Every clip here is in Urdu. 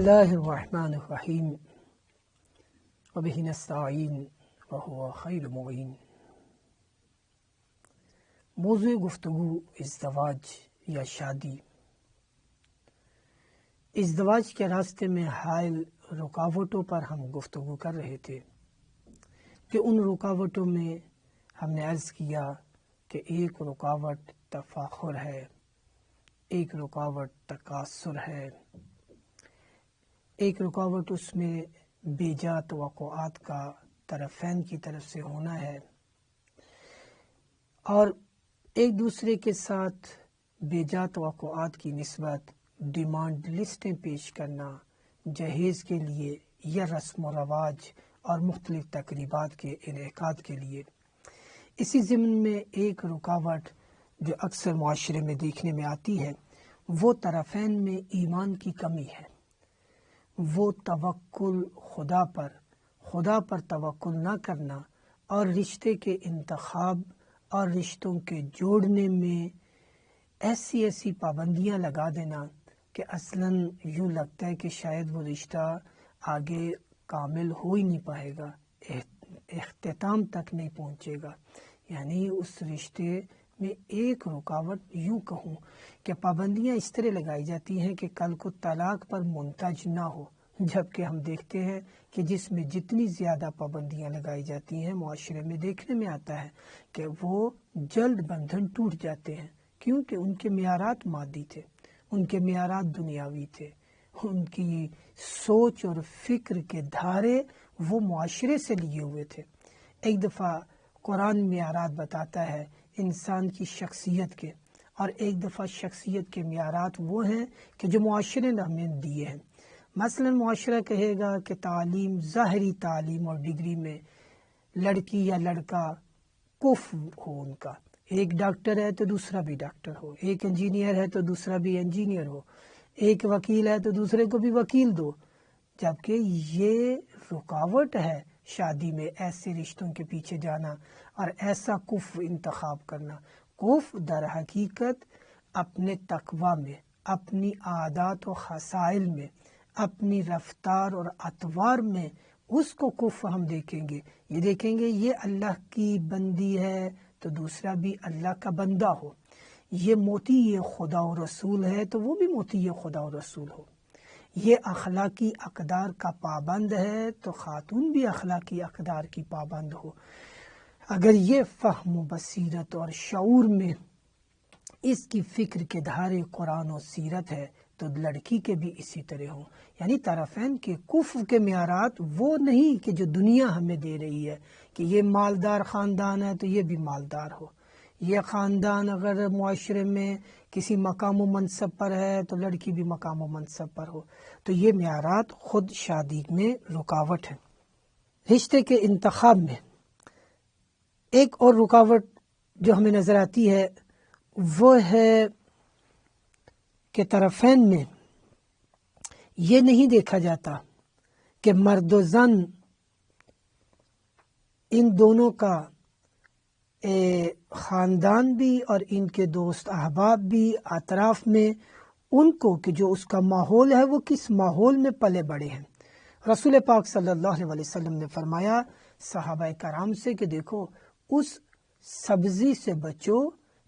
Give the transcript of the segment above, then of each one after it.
اللہ الرحمن الرحیم وبہ نستعین وہو خیر معین۔ موضوع گفتگو ازدواج یا شادی۔ ازدواج کے راستے میں حائل رکاوٹوں پر ہم گفتگو کر رہے تھے کہ ان رکاوٹوں میں ہم نے عرض کیا کہ ایک رکاوٹ تفاخر ہے، ایک رکاوٹ تکاثر ہے، ایک رکاوٹ اس میں بیجا توقعات کا طرفین کی طرف سے ہونا ہے، اور ایک دوسرے کے ساتھ بیجا توقعات کی نسبت ڈیمانڈ لسٹیں پیش کرنا جہیز کے لیے یا رسم و رواج اور مختلف تقریبات کے انعقاد کے لیے۔ اسی ضمن میں ایک رکاوٹ جو اکثر معاشرے میں دیکھنے میں آتی ہے وہ طرفین میں ایمان کی کمی ہے، وہ توکل خدا پر توکل نہ کرنا اور رشتے کے انتخاب اور رشتوں کے جوڑنے میں ایسی پابندیاں لگا دینا کہ اصلاً یوں لگتا ہے کہ شاید وہ رشتہ آگے کامل ہو ہی نہیں پائے گا، اختتام تک نہیں پہنچے گا۔ یعنی اس رشتے میں ایک رکاوٹ یوں کہوں کہ پابندیاں اس طرح لگائی جاتی ہیں کہ کل کو طلاق پر منتج نہ ہو، جبکہ ہم دیکھتے ہیں کہ جس میں جتنی زیادہ پابندیاں لگائی جاتی ہیں معاشرے میں دیکھنے میں آتا ہے کہ وہ جلد بندھن ٹوٹ جاتے ہیں، کیونکہ ان کے معیارات مادی تھے، ان کے معیارات دنیاوی تھے، ان کی سوچ اور فکر کے دھارے وہ معاشرے سے لیے ہوئے تھے۔ ایک دفعہ قرآن معیارات بتاتا ہے انسان کی شخصیت کے، اور ایک دفعہ شخصیت کے معیارات وہ ہیں کہ جو معاشرے نے ہمیں دیے ہیں۔ مثلا معاشرہ کہے گا کہ تعلیم، ظاہری تعلیم اور ڈگری میں لڑکی یا لڑکا کف ہو ان کا، ایک ڈاکٹر ہے تو دوسرا بھی ڈاکٹر ہو، ایک انجینئر ہے تو دوسرا بھی انجینئر ہو، ایک وکیل ہے تو دوسرے کو بھی وکیل دو، جبکہ یہ رکاوٹ ہے شادی میں ایسے رشتوں کے پیچھے جانا اور ایسا کف انتخاب کرنا۔ کف در حقیقت اپنے تقوی میں، اپنی عادات و خصائل میں، اپنی رفتار اور اطوار میں اس کو کف ہم دیکھیں گے، یہ دیکھیں گے یہ اللہ کی بندی ہے تو دوسرا بھی اللہ کا بندہ ہو، یہ موتی یہ خدا و رسول ہے تو وہ بھی موتی یہ خدا و رسول ہو، یہ اخلاقی اقدار کا پابند ہے تو خاتون بھی اخلاقی اقدار کی پابند ہو۔ اگر یہ فہم و بصیرت اور شعور میں اس کی فکر کے دھارے قرآن و سیرت ہے تو لڑکی کے بھی اسی طرح ہوں۔ یعنی طرفین کے کفر کے معیارات وہ نہیں کہ جو دنیا ہمیں دے رہی ہے کہ یہ مالدار خاندان ہے تو یہ بھی مالدار ہو، یہ خاندان اگر معاشرے میں کسی مقام و منصب پر ہے تو لڑکی بھی مقام و منصب پر ہو، تو یہ معیارات خود شادی میں رکاوٹ ہے۔ رشتے کے انتخاب میں ایک اور رکاوٹ جو ہمیں نظر آتی ہے وہ ہے کہ طرفین میں یہ نہیں دیکھا جاتا کہ مرد و زن ان دونوں کا خاندان بھی اور ان کے دوست احباب بھی اطراف میں ان کو کہ جو اس کا ماحول ہے وہ کس ماحول میں پلے بڑے ہیں۔ رسول پاک صلی اللہ علیہ وسلم نے فرمایا صحابہ کرام سے کہ دیکھو اس سبزی سے بچو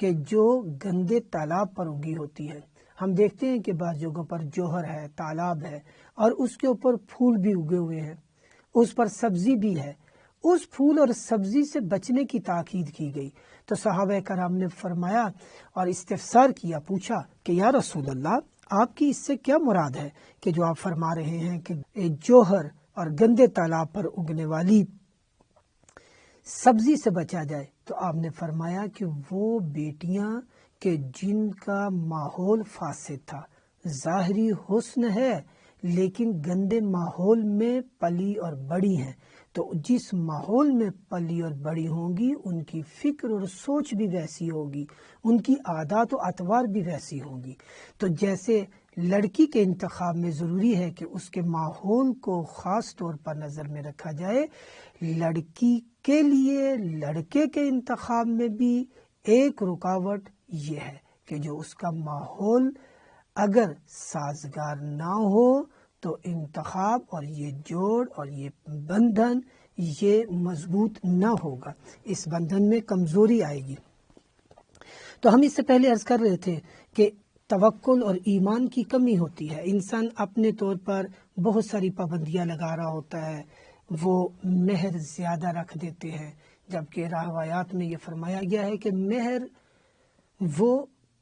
کہ جو گندے تالاب پر اگی ہوتی ہے۔ ہم دیکھتے ہیں کہ بعض جگہوں پر جوہر ہے، تالاب ہے اور اس کے اوپر پھول بھی اگے ہوئے ہیں، اس پر سبزی بھی ہے، اس پھول اور سبزی سے بچنے کی تاکید کی گئی۔ تو صحابہ کرام نے فرمایا اور استفسار کیا، پوچھا کہ یا رسول اللہ آپ کی اس سے کیا مراد ہے کہ جو آپ فرما رہے ہیں کہ جوہر اور گندے تالاب پر اگنے والی سبزی سے بچا جائے؟ تو آپ نے فرمایا کہ وہ بیٹیاں کہ جن کا ماحول فاسد تھا، ظاہری حسن ہے لیکن گندے ماحول میں پلی اور بڑی ہیں، تو جس ماحول میں پلی اور بڑی ہوں گی ان کی فکر اور سوچ بھی ویسی ہوگی، ان کی عادات و اطوار بھی ویسی ہوں گی۔ تو جیسے لڑکی کے انتخاب میں ضروری ہے کہ اس کے ماحول کو خاص طور پر نظر میں رکھا جائے، لڑکی کے لیے لڑکے کے انتخاب میں بھی ایک رکاوٹ یہ ہے کہ جو اس کا ماحول اگر سازگار نہ ہو تو انتخاب اور یہ جوڑ اور یہ بندھن یہ مضبوط نہ ہوگا، اس بندھن میں کمزوری آئے گی۔ تو ہم اس سے پہلے عرض کر رہے تھے کہ توکل اور ایمان کی کمی ہوتی ہے، انسان اپنے طور پر بہت ساری پابندیاں لگا رہا ہوتا ہے، وہ مہر زیادہ رکھ دیتے ہیں، جبکہ روایات میں یہ فرمایا گیا ہے کہ مہر وہ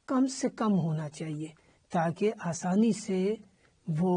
کم سے کم ہونا چاہیے تاکہ آسانی سے وہ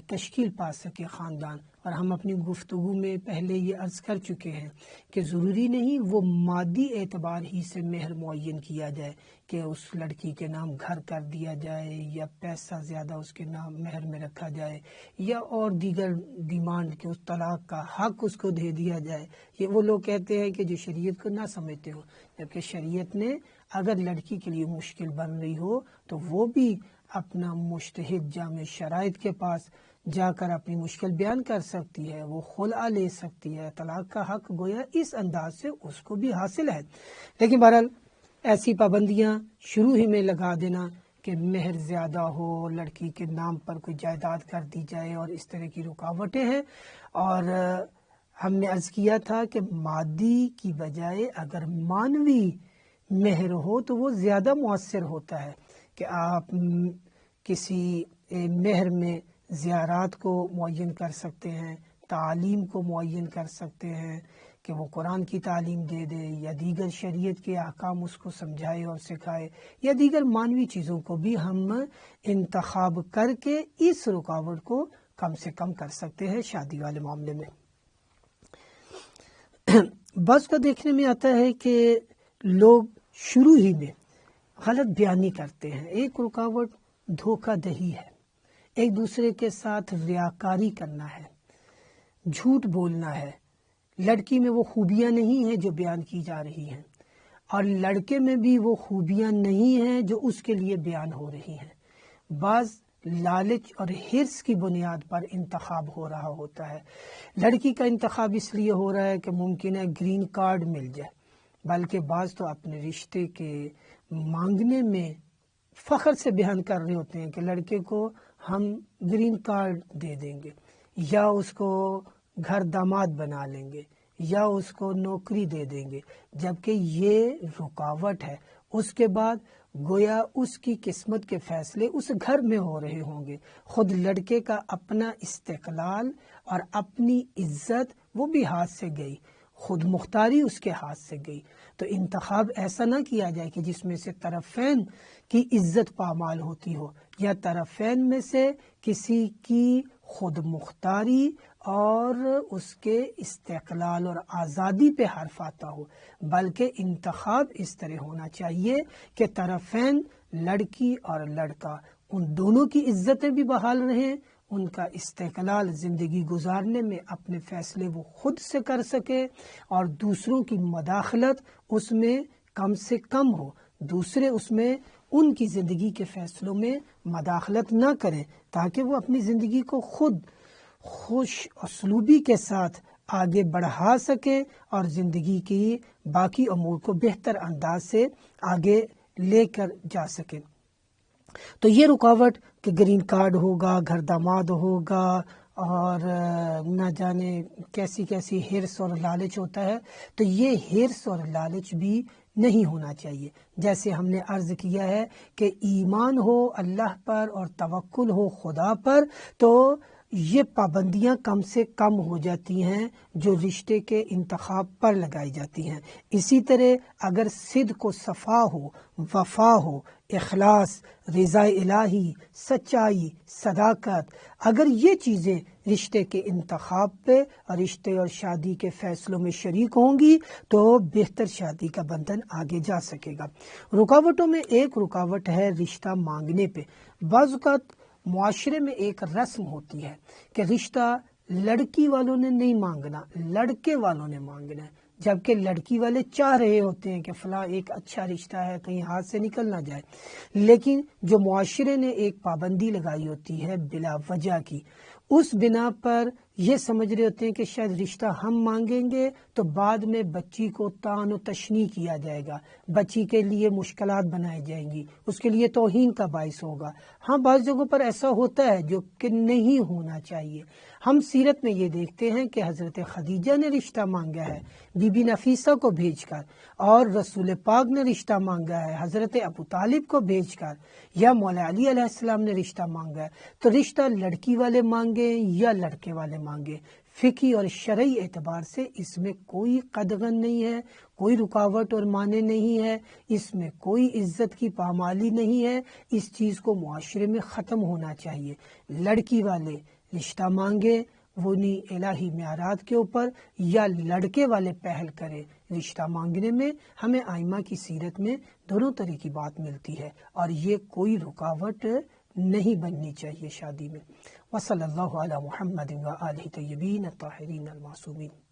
تشکیل پا سکے خاندان۔ اور ہم اپنی گفتگو میں پہلے یہ عرض کر چکے ہیں کہ ضروری نہیں وہ مادی اعتبار ہی سے مہر معین کیا جائے کہ اس لڑکی کے نام گھر کر دیا جائے یا پیسہ زیادہ اس کے نام مہر میں رکھا جائے یا اور دیگر ڈیمانڈ کہ اس طلاق کا حق اس کو دے دیا جائے۔ یہ وہ لوگ کہتے ہیں کہ جو شریعت کو نہ سمجھتے ہو، جبکہ شریعت نے اگر لڑکی کے لیے مشکل بن رہی ہو تو وہ بھی اپنا مجتہد جامع شرائط کے پاس جا کر اپنی مشکل بیان کر سکتی ہے، وہ خلع لے سکتی ہے، طلاق کا حق گویا اس انداز سے اس کو بھی حاصل ہے۔ لیکن بہرحال ایسی پابندیاں شروع ہی میں لگا دینا کہ مہر زیادہ ہو، لڑکی کے نام پر کوئی جائیداد کر دی جائے اور اس طرح کی رکاوٹیں ہیں۔ اور ہم نے عرض کیا تھا کہ مادی کی بجائے اگر معنوی مہر ہو تو وہ زیادہ مؤثر ہوتا ہے کہ آپ کسی مہر میں زیارات کو معین کر سکتے ہیں، تعلیم کو معین کر سکتے ہیں کہ وہ قرآن کی تعلیم دے دے یا دیگر شریعت کے احکام اس کو سمجھائے اور سکھائے، یا دیگر معنوی چیزوں کو بھی ہم انتخاب کر کے اس رکاوٹ کو کم سے کم کر سکتے ہیں شادی والے معاملے میں۔ بعض کا دیکھنے میں آتا ہے کہ لوگ شروع ہی میں غلط بیانی کرتے ہیں۔ ایک رکاوٹ دھوکہ دہی ہے، ایک دوسرے کے ساتھ ریاکاری کرنا ہے، جھوٹ بولنا ہے۔ لڑکی میں وہ خوبیاں نہیں ہیں جو بیان کی جا رہی ہیں، اور لڑکے میں بھی وہ خوبیاں نہیں ہیں جو اس کے لیے بیان ہو رہی ہیں۔ بعض لالچ اور حرص کی بنیاد پر انتخاب ہو رہا ہوتا ہے۔ لڑکی کا انتخاب اس لیے ہو رہا ہے کہ ممکن ہے گرین کارڈ مل جائے، بلکہ بعض تو اپنے رشتے کے مانگنے میں فخر سے بیان کر رہے ہوتے ہیں کہ لڑکے کو ہم گرین کارڈ دے دیں گے، یا اس کو گھر داماد بنا لیں گے، یا اس کو نوکری دے دیں گے، جبکہ یہ رکاوٹ ہے۔ اس کے بعد گویا اس کی قسمت کے فیصلے اس گھر میں ہو رہے ہوں گے۔ خود لڑکے کا اپنا استقلال اور اپنی عزت وہ بھی ہاتھ سے گئی، خود مختاری اس کے ہاتھ سے گئی۔ تو انتخاب ایسا نہ کیا جائے کہ جس میں سے طرفین کی عزت پامال ہوتی ہو، یا طرفین میں سے کسی کی خود مختاری اور اس کے استقلال اور آزادی پہ حرف آتا ہو، بلکہ انتخاب اس طرح ہونا چاہیے کہ طرفین لڑکی اور لڑکا ان دونوں کی عزتیں بھی بحال رہیں، ان کا استقلال زندگی گزارنے میں اپنے فیصلے وہ خود سے کر سکے، اور دوسروں کی مداخلت اس میں کم سے کم ہو، دوسرے اس میں ان کی زندگی کے فیصلوں میں مداخلت نہ کریں، تاکہ وہ اپنی زندگی کو خود خوش اسلوبی کے ساتھ آگے بڑھا سکیں اور زندگی کی باقی امور کو بہتر انداز سے آگے لے کر جا سکیں۔ تو یہ رکاوٹ کہ گرین کارڈ ہوگا، گھر داماد ہوگا، اور نہ جانے کیسی کیسی حرص اور لالچ ہوتا ہے، تو یہ حرص اور لالچ بھی نہیں ہونا چاہیے۔ جیسے ہم نے عرض کیا ہے کہ ایمان ہو اللہ پر اور توکل ہو خدا پر، تو یہ پابندیاں کم سے کم ہو جاتی ہیں جو رشتے کے انتخاب پر لگائی جاتی ہیں۔ اسی طرح اگر صدق و صفا ہو، وفا ہو، اخلاص، رضا الہی، سچائی، صداقت، اگر یہ چیزیں رشتے کے انتخاب پہ اور رشتے اور شادی کے فیصلوں میں شریک ہوں گی تو بہتر شادی کا بندھن آگے جا سکے گا۔ رکاوٹوں میں ایک رکاوٹ ہے رشتہ مانگنے پہ۔ بعض اوقات معاشرے میں ایک رسم ہوتی ہے کہ رشتہ لڑکی والوں نے نہیں مانگنا، لڑکے والوں نے مانگنا ہے، جبکہ لڑکی والے چاہ رہے ہوتے ہیں کہ فلاں ایک اچھا رشتہ ہے، کہیں ہاتھ سے نکل نہ جائے، لیکن جو معاشرے نے ایک پابندی لگائی ہوتی ہے بلا وجہ کی، اس بنا پر یہ سمجھ رہے ہوتے ہیں کہ شاید رشتہ ہم مانگیں گے تو بعد میں بچی کو طعن و تشنیع کیا جائے گا، بچی کے لیے مشکلات بنائی جائیں گی، اس کے لیے توہین کا باعث ہوگا۔ ہاں بعض جگہوں پر ایسا ہوتا ہے جو کہ نہیں ہونا چاہیے۔ ہم سیرت میں یہ دیکھتے ہیں کہ حضرت خدیجہ نے رشتہ مانگا ہے بی بی نفیسہ کو بھیج کر، اور رسول پاک نے رشتہ مانگا ہے حضرت ابو طالب کو بھیج کر، یا مولا علی علیہ السلام نے رشتہ مانگا ہے۔ تو رشتہ لڑکی والے مانگے یا لڑکے والے مانگے، فقہی اور شرعی اعتبار سے اس میں کوئی قدغن نہیں ہے، کوئی رکاوٹ اور معنی نہیں ہے، اس میں کوئی عزت کی پامالی نہیں ہے۔ اس چیز کو معاشرے میں ختم ہونا چاہیے۔ لڑکی والے رشتہ مانگے وہ نہیں الہی معیارات کے اوپر، یا لڑکے والے پہل کرے رشتہ مانگنے میں۔ ہمیں آئمہ کی سیرت میں دونوں طرح کی بات ملتی ہے، اور یہ کوئی رکاوٹ نہیں بننی چاہیے شادی میں۔ وصلی اللہ علی محمد و آلہ طیبین الطاہرین المعصومین۔